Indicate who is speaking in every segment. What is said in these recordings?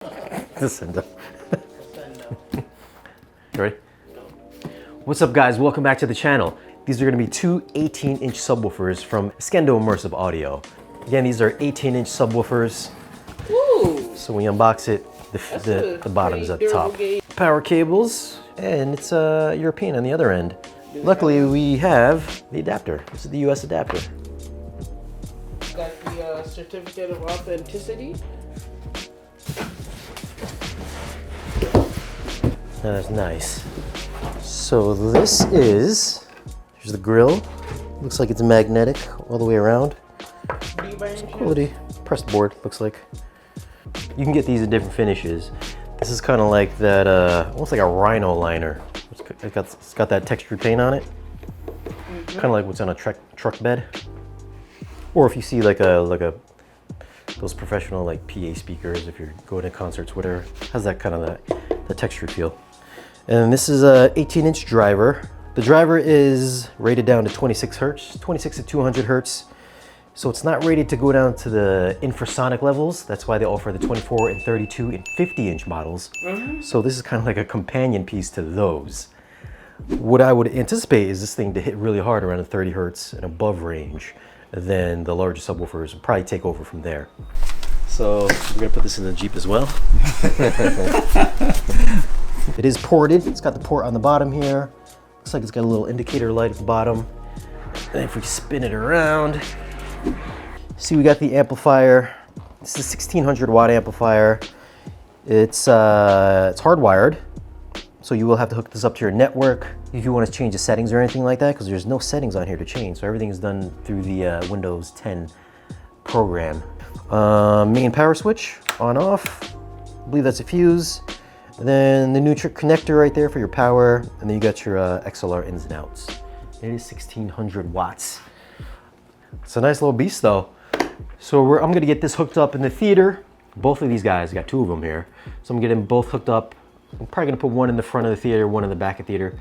Speaker 1: Ascendo. You ready? What's up, guys? Welcome back to the channel. These are going to be two 18-inch subwoofers from Ascendo Immersive Audio. Again, these are 18-inch subwoofers.
Speaker 2: Ooh.
Speaker 1: So when you unbox it, the bottom is at the top. Power cables, and it's European on the other end. Luckily, we have the adapter. This is the US adapter.
Speaker 2: Got the certificate of authenticity.
Speaker 1: That's nice. So this is, here's the grill. Looks like it's magnetic all the way around. Quality pressed board, looks like. You can get these in different finishes. This is kind of like that, almost like a rhino liner. It's got that textured paint on it. Kind of like what's on a truck bed. Or if you see like those professional like PA speakers, if you're going to concerts, whatever, has that kind of the textured feel. And this is a 18-inch driver. The driver is rated down to 26 hertz, 26 to 200 hertz. So it's not rated to go down to the infrasonic levels. That's why they offer the 24 and 32 and 50-inch models. So this is kind of like a companion piece to those. What I would anticipate is this thing to hit really hard around the 30 hertz and above range. Then the larger subwoofers will probably take over from there. So we're gonna put this in the Jeep as well. It is ported. It's got the port on the bottom here. Looks like it's got a little indicator light at the bottom. And if we spin it around, see we got the amplifier. This is a 1600 watt amplifier. It's hardwired, so you will have to hook this up to your network if you want to change the settings or anything like that, because there's no settings on here to change. So everything is done through the Windows 10 program. Main power switch on off. I believe that's a fuse. Then the neutral connector right there for your power, and then you got your XLR ins and outs. It is 1600 watts. It's a nice little beast though. So I'm gonna get this hooked up in the theater. Both of these guys, I got two of them here. So I'm getting both hooked up. I'm probably gonna put one in the front of the theater, one in the back of the theater.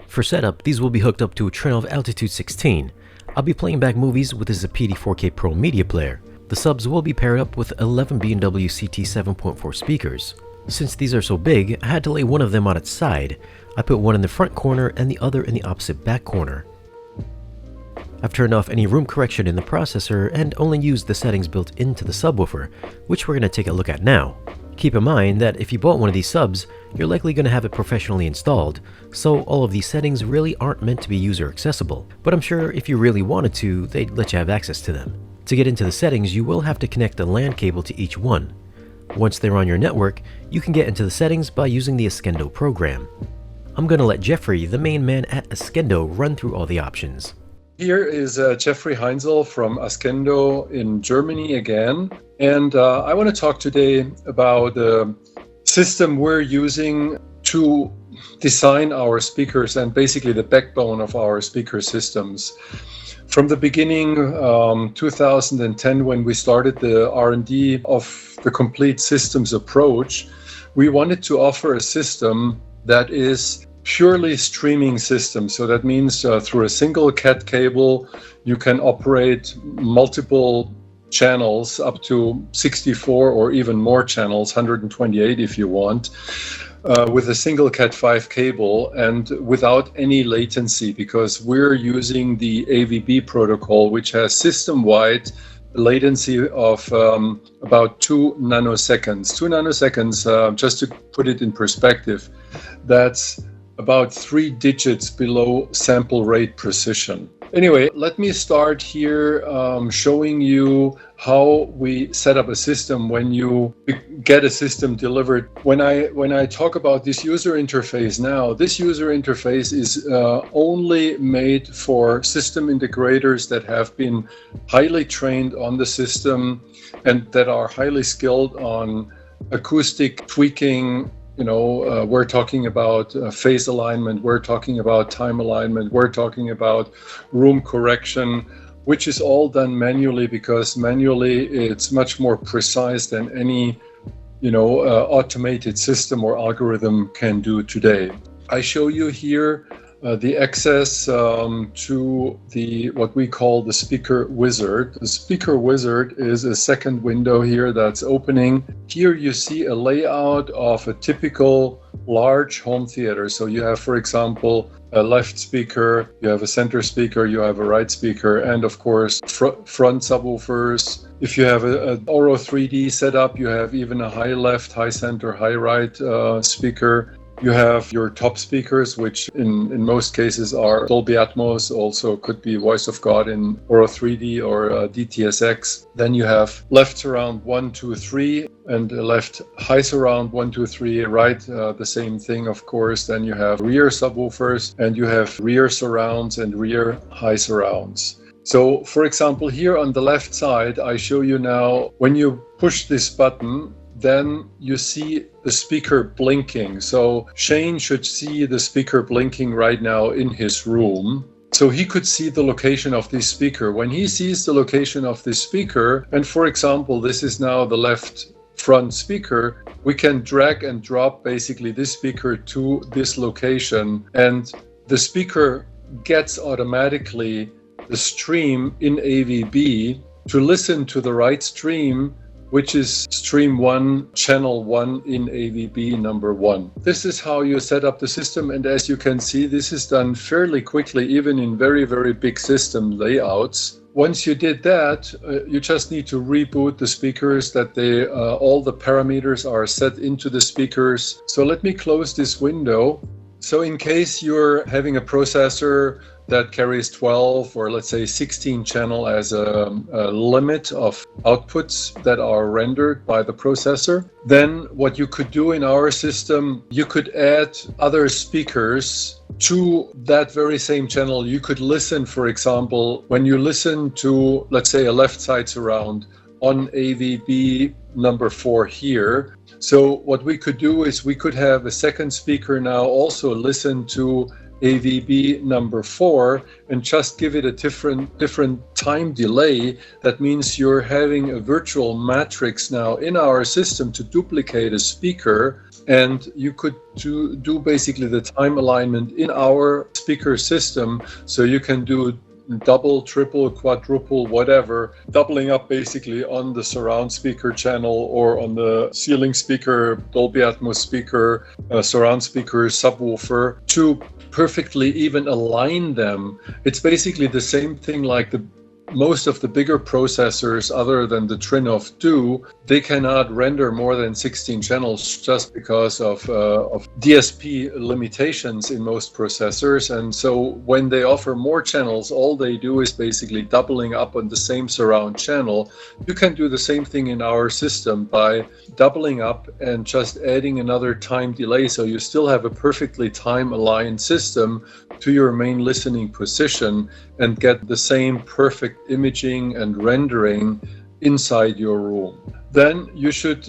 Speaker 1: For setup, these will be hooked up to a Triumph Altitude 16. I'll be playing back movies with this ZPD 4K Pro media player. The subs will be paired up with 11 B&W CT 7.4 speakers. Since these are so big, I had to lay one of them on its side. I put one in the front corner and the other in the opposite back corner. I've turned off any room correction in the processor and only used the settings built into the subwoofer, which we're going to take a look at now. Keep in mind that if you bought one of these subs, you're likely going to have it professionally installed, so all of these settings really aren't meant to be user accessible, but I'm sure if you really wanted to, they'd let you have access to them. To get into the settings, you will have to connect a LAN cable to each one. Once they're on your network, you can get into the settings by using the Ascendo program. I'm going to let Jeffrey, the main man at Ascendo, run through all the options.
Speaker 3: Here is Jeffrey Heinzel from Ascendo in Germany again, and I want to talk today about the system we're using to design our speakers and basically the backbone of our speaker systems. From the beginning, 2010, when we started the R&D of the complete systems approach, we wanted to offer a system that is purely streaming system. So that means through a single CAT cable, you can operate multiple channels, up to 64 or even more channels, 128 if you want, with a single Cat5 cable and without any latency, because we're using the AVB protocol, which has system-wide latency of about 2 nanoseconds. 2 nanoseconds, just to put it in perspective, that's about 3 digits below sample rate precision. Anyway, let me start here showing you how we set up a system when you get a system delivered. When I talk about this user interface now, this user interface is only made for system integrators that have been highly trained on the system and that are highly skilled on acoustic tweaking. You know, we're talking about phase alignment, we're talking about time alignment, we're talking about room correction, which is all done manually, because manually it's much more precise than any, automated system or algorithm can do today. I show you here the access to the what we call the speaker wizard. The speaker wizard is a second window here that's opening. Here you see a layout of a typical large home theater. So you have, for example, a left speaker, you have a center speaker, you have a right speaker, and of course front subwoofers. If you have an Oro 3D setup, you have even a high left, high center, high right speaker. You have your top speakers, which in most cases are Dolby Atmos, also could be Voice of God in Oro 3D or DTSX. Then you have left surround 1, 2, 3, and left high surround 1, 2, 3, right, the same thing, of course. Then you have rear subwoofers, and you have rear surrounds and rear high surrounds. So, for example, here on the left side, I show you now, when you push this button, then you see the speaker blinking. So Shane should see the speaker blinking right now in his room. So he could see the location of this speaker. When he sees the location of this speaker, and for example, this is now the left front speaker, we can drag and drop basically this speaker to this location, and the speaker gets automatically the stream in AVB to listen to the right stream, which is stream 1, channel 1 in AVB number 1. This is how you set up the system, and as you can see, this is done fairly quickly, even in very, very big system layouts. Once you did that, you just need to reboot the speakers, that they all the parameters are set into the speakers. So let me close this window. So in case you're having a processor that carries 12 or let's say 16 channel as a limit of outputs that are rendered by the processor, then what you could do in our system, you could add other speakers to that very same channel. You could listen, for example, when you listen to, let's say, a left side surround on AVB number 4 here. So what we could do is we could have a second speaker now also listen to AVB number 4 and just give it a different time delay. That means you're having a virtual matrix now in our system to duplicate a speaker, and you could do basically the time alignment in our speaker system. So you can do double, triple, quadruple, whatever, doubling up basically on the surround speaker channel or on the ceiling speaker, Dolby Atmos speaker, surround speaker, subwoofer, to perfectly even align them. It's basically the same thing like most of the bigger processors other than the Trinov do. They cannot render more than 16 channels just because of DSP limitations in most processors. And so when they offer more channels, all they do is basically doubling up on the same surround channel. You can do the same thing in our system by doubling up and just adding another time delay, so you still have a perfectly time aligned system to your main listening position and get the same perfect imaging and rendering inside your room. Then you should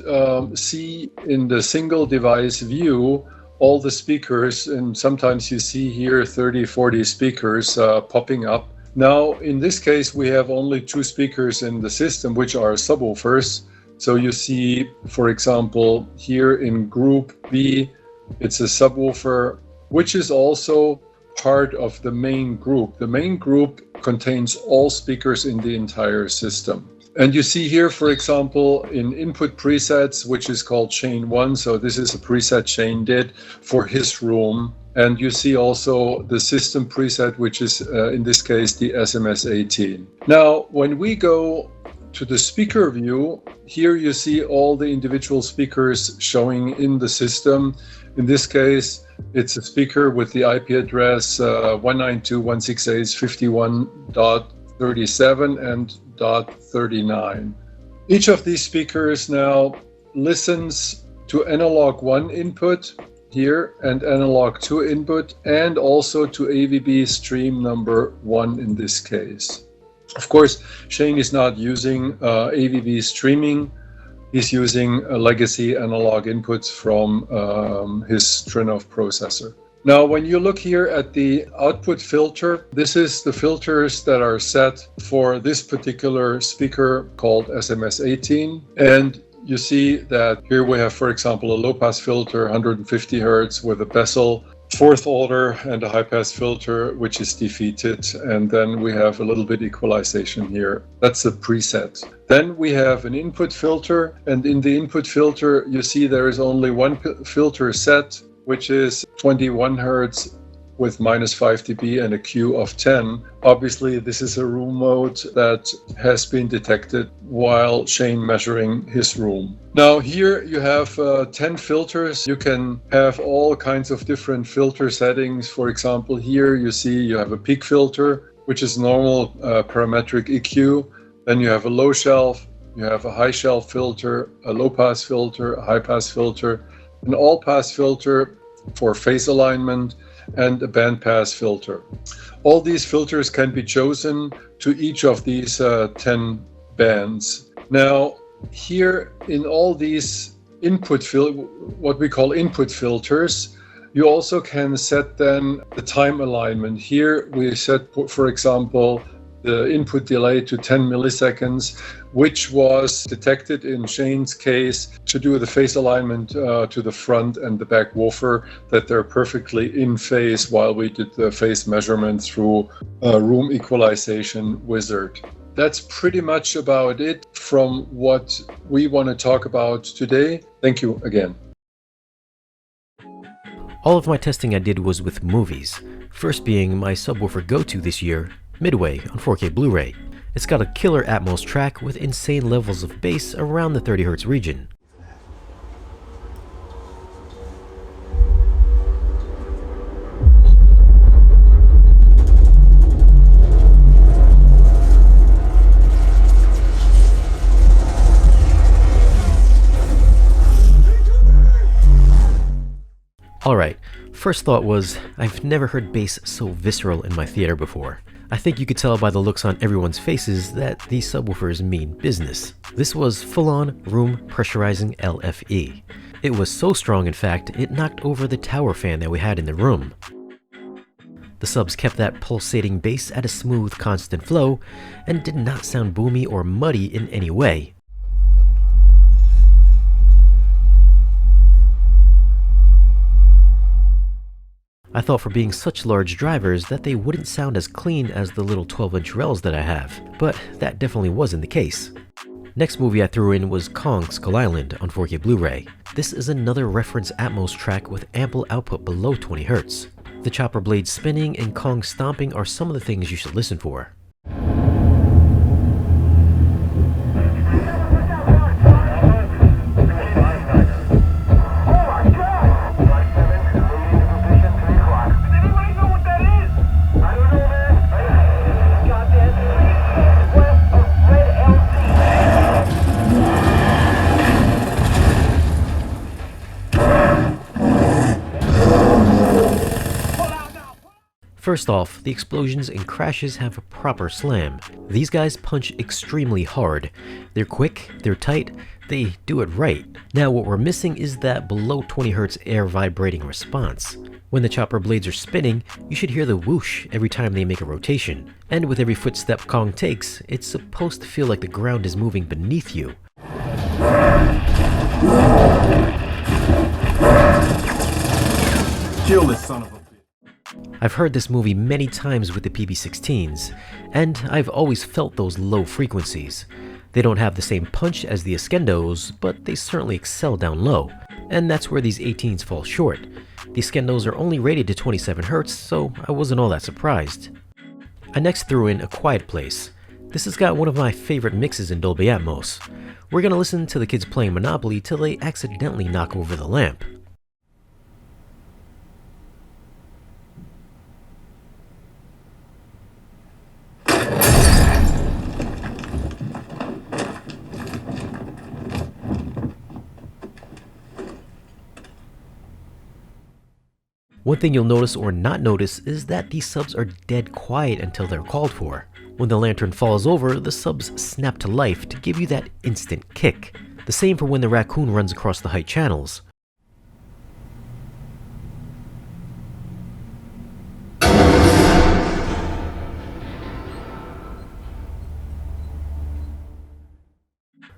Speaker 3: see in the single device view all the speakers, and sometimes you see here 30-40 speakers popping up. Now in this case we have only 2 speakers in the system, which are subwoofers. So you see, for example, here in group B, it's a subwoofer, which is also part of the main group. The main group contains all speakers in the entire system. And you see here, for example, in input presets, which is called Shane 1. So this is a preset Shane did for his room. And you see also the system preset, which is in this case the SMS18. Now, when we go to the speaker view, here you see all the individual speakers showing in the system. In this case, it's a speaker with the IP address 192.168.51.37 and .39. Each of these speakers now listens to analog 1 input here and analog 2 input, and also to AVB stream number 1 in this case. Of course, Shane is not using AVB streaming. He's using legacy analog inputs from his Trinov processor. Now, when you look here at the output filter, this is the filters that are set for this particular speaker called SMS18. And you see that here we have, for example, a low-pass filter, 150 Hertz with a bezel fourth order and a high pass filter, which is defeated. And then we have a little bit equalization here. That's a preset. Then we have an input filter, and in the input filter, you see there is only one filter set, which is 21 Hertz with -5 dB and a Q of 10. Obviously, this is a room mode that has been detected while Shane measuring his room. Now here you have 10 filters. You can have all kinds of different filter settings. For example, here you see you have a peak filter, which is normal parametric EQ. Then you have a low shelf, you have a high shelf filter, a low pass filter, a high pass filter, an all pass filter for phase alignment, and a band pass filter. All these filters can be chosen to each of these 10 bands. Now here in all these what we call input filters, you also can set then the time alignment. Here we set, for example, the input delay to 10 milliseconds, which was detected in Shane's case to do the phase alignment to the front and the back woofer, that they're perfectly in phase while we did the phase measurement through Room Equalization Wizard. That's pretty much about it from what we want to talk about today. Thank you again.
Speaker 1: All of my testing I did was with movies, first being my subwoofer go-to this year, Midway on 4K Blu-ray. It's got a killer Atmos track with insane levels of bass around the 30 Hz region. Alright, first thought was, I've never heard bass so visceral in my theater before. I think you could tell by the looks on everyone's faces that these subwoofers mean business. This was full-on room pressurizing LFE. It was so strong, in fact, it knocked over the tower fan that we had in the room. The subs kept that pulsating bass at a smooth, constant flow, and did not sound boomy or muddy in any way. I thought for being such large drivers that they wouldn't sound as clean as the little 12-inch rails that I have, but that definitely wasn't the case. Next movie I threw in was Kong Skull Island on 4K Blu-ray. This is another reference Atmos track with ample output below 20 Hz. The chopper blades spinning and Kong stomping are some of the things you should listen for. First off, the explosions and crashes have a proper slam. These guys punch extremely hard. They're quick, they're tight, they do it right. Now what we're missing is that below 20 Hz air vibrating response. When the chopper blades are spinning, you should hear the whoosh every time they make a rotation. And with every footstep Kong takes, it's supposed to feel like the ground is moving beneath you.
Speaker 4: Kill this son of a...
Speaker 1: I've heard this movie many times with the PB16s, and I've always felt those low frequencies. They don't have the same punch as the Ascendos, but they certainly excel down low, and that's where these 18s fall short. The Ascendos are only rated to 27 Hz, so I wasn't all that surprised. I next threw in A Quiet Place. This has got one of my favorite mixes in Dolby Atmos. We're gonna listen to the kids playing Monopoly till they accidentally knock over the lamp. One thing you'll notice or not notice is that these subs are dead quiet until they're called for. When the lantern falls over, the subs snap to life to give you that instant kick. The same for when the raccoon runs across the height channels.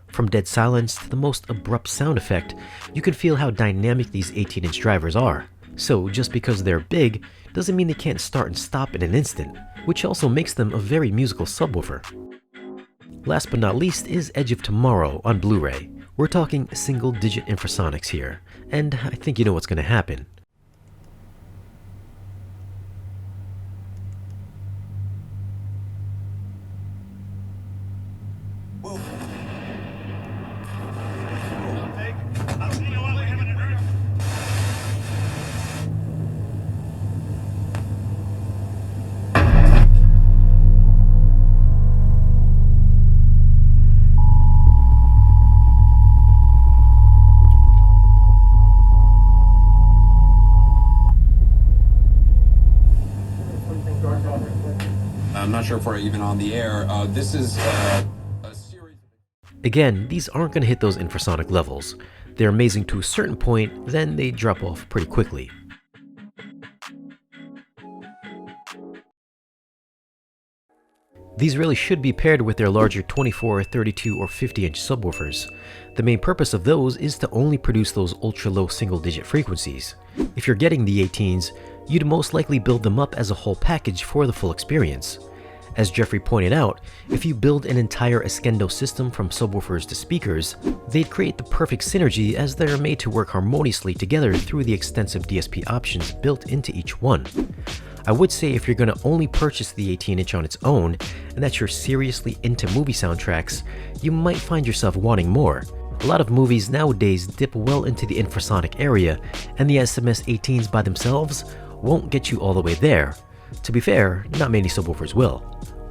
Speaker 1: From dead silence to the most abrupt sound effect, you can feel how dynamic these 18-inch drivers are. So just because they're big doesn't mean they can't start and stop in an instant, which also makes them a very musical subwoofer. Last but not least is Edge of Tomorrow on Blu-ray. We're talking single-digit infrasonics here, and I think you know what's going to happen.
Speaker 4: I'm not sure if we're even on the air. This is a series.
Speaker 1: Again, these aren't going to hit those infrasonic levels. They're amazing to a certain point, then they drop off pretty quickly. These really should be paired with their larger 24, 32, or 50-inch subwoofers. The main purpose of those is to only produce those ultra-low single-digit frequencies. If you're getting the 18s, you'd most likely build them up as a whole package for the full experience. As Jeffrey pointed out, if you build an entire Ascendo system from subwoofers to speakers, they'd create the perfect synergy as they're made to work harmoniously together through the extensive DSP options built into each one. I would say if you're going to only purchase the 18-inch on its own, and that you're seriously into movie soundtracks, you might find yourself wanting more. A lot of movies nowadays dip well into the infrasonic area, and the SMS18s by themselves won't get you all the way there. To be fair, not many subwoofers will.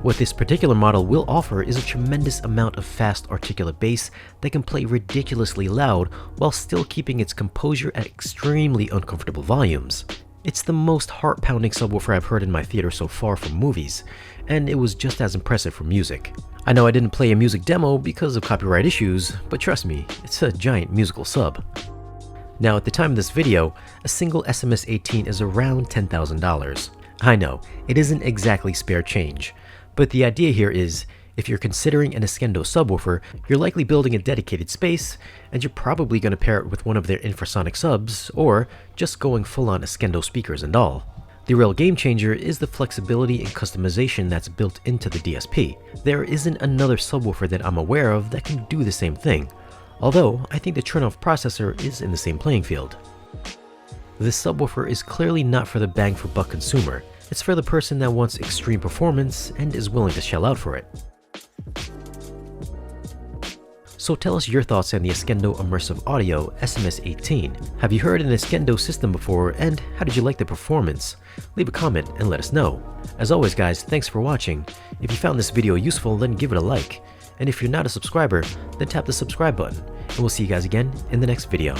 Speaker 1: What this particular model will offer is a tremendous amount of fast articulate bass that can play ridiculously loud while still keeping its composure at extremely uncomfortable volumes. It's the most heart-pounding subwoofer I've heard in my theater so far from movies, and it was just as impressive for music. I know I didn't play a music demo because of copyright issues, but trust me, it's a giant musical sub. Now at the time of this video, a single SMS18 is around $10,000. I know, it isn't exactly spare change, but the idea here is, if you're considering an Ascendo subwoofer, you're likely building a dedicated space, and you're probably going to pair it with one of their infrasonic subs, or just going full-on Ascendo speakers and all. The real game changer is the flexibility and customization that's built into the DSP. There isn't another subwoofer that I'm aware of that can do the same thing, although I think the Triumph processor is in the same playing field. This subwoofer is clearly not for the bang for buck consumer. It's for the person that wants extreme performance and is willing to shell out for it. So tell us your thoughts on the Ascendo Immersive Audio SMS18. Have you heard an Ascendo system before, and how did you like the performance? Leave a comment and let us know. As always guys, thanks for watching. If you found this video useful, then give it a like. And if you're not a subscriber, then tap the subscribe button. And we'll see you guys again in the next video.